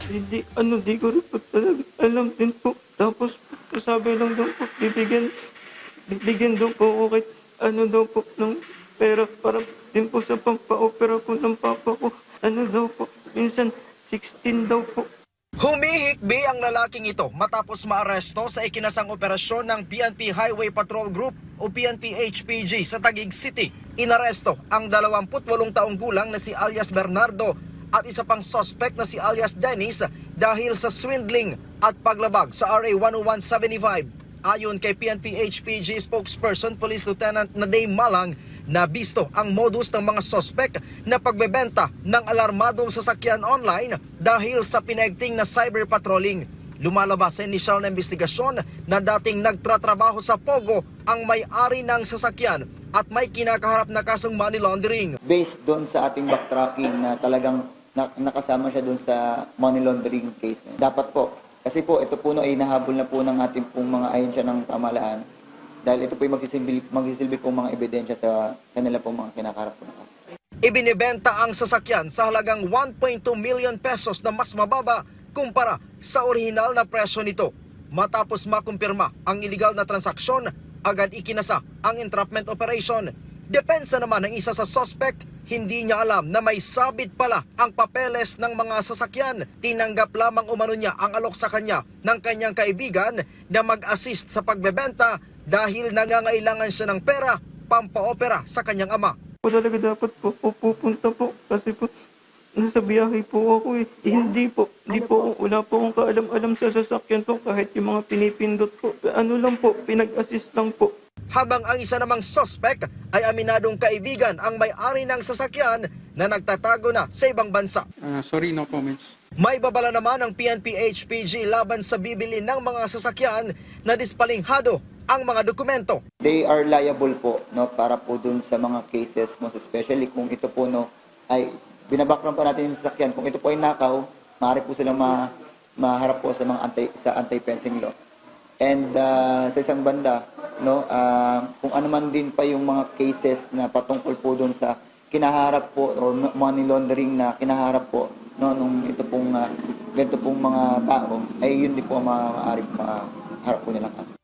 Di ko rin po talaga alam din po. Tapos sabi lang daw po, bibigyan daw po ako kahit daw po ng pera para din po sa pampaopera po ng papa ko. Daw po, minsan 16 daw po. Humihikbi ang lalaking ito matapos maaresto sa ikinasang operasyon ng PNP Highway Patrol Group o PNP HPG sa Taguig City. Inaresto ang 28 taong gulang na si alias Bernardo at isa pang suspect na si alias Dennis dahil sa swindling at paglabag sa RA 10175. Ayon kay PNP HPG spokesperson Police Lieutenant Naday Malang, nabisto ang modus ng mga suspect na pagbebenta ng alarmadong sasakyan online dahil sa pinegting na cyber patrolling. Lumalabas sa inisyal na investigasyon na dating nagtratrabaho sa Pogo ang may-ari ng sasakyan at may kinakaharap na kasong money laundering. Based doon sa ating backtracking na talagang nakasama siya doon sa money laundering case. Dapat po, kasi po ito po ay nahabol na po ng ating pong mga ahensya ng pamahalaan dahil ito po ay magsisilbi pong mga ebidensya sa kanila pong mga kinakarap po na kaso. Ibinibenta ang sasakyan sa halagang 1.2 million pesos na mas mababa kumpara sa orihinal na presyo nito. Matapos makumpirma ang iligal na transaksyon, agad ikinasa ang entrapment operation. Depensa naman ng isa sa suspect, hindi niya alam na may sabit pala ang papeles ng mga sasakyan. Tinanggap lamang umano niya ang alok sa kanya ng kanyang kaibigan na mag-assist sa pagbebenta dahil nangangailangan siya ng pera pampaopera sa kanyang ama. Talaga dapat po pupunta po kasi po nasa biyahe po ako eh. Wala po akong kaalam-alam sa sasakyan po kahit yung mga pinipindot po. Lang po, pinag-assist lang po. Habang ang isa namang suspect ay aminadong kaibigan ang may-ari ng sasakyan na nagtatago na sa ibang bansa. Sorry, no comments. May babala naman ang PNP HPG laban sa bibili ng mga sasakyan na dispalinghado ang mga dokumento. They are liable po para po dun sa mga cases most especially kung ito po ay binabackground pa natin yung sasakyan. Kung ito po ay nakaw, maaari po silang maharap po sa mga anti-fencing law. And sa isang banda, kung ano man din pa yung mga cases na patungkol po doon sa kinaharap po or money laundering na kinaharap po nung ganito pong mga tao, ay yun din po maaari maharap po nilang kaso.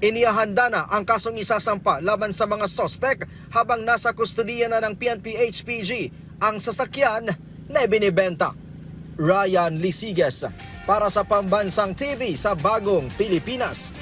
Inihahanda na ang kasong isasampa laban sa mga suspect habang nasa kustudiya na ng PNP HPG ang sasakyan na ibinibenta. Ryan Lisiges para sa Pambansang TV sa Bagong Pilipinas.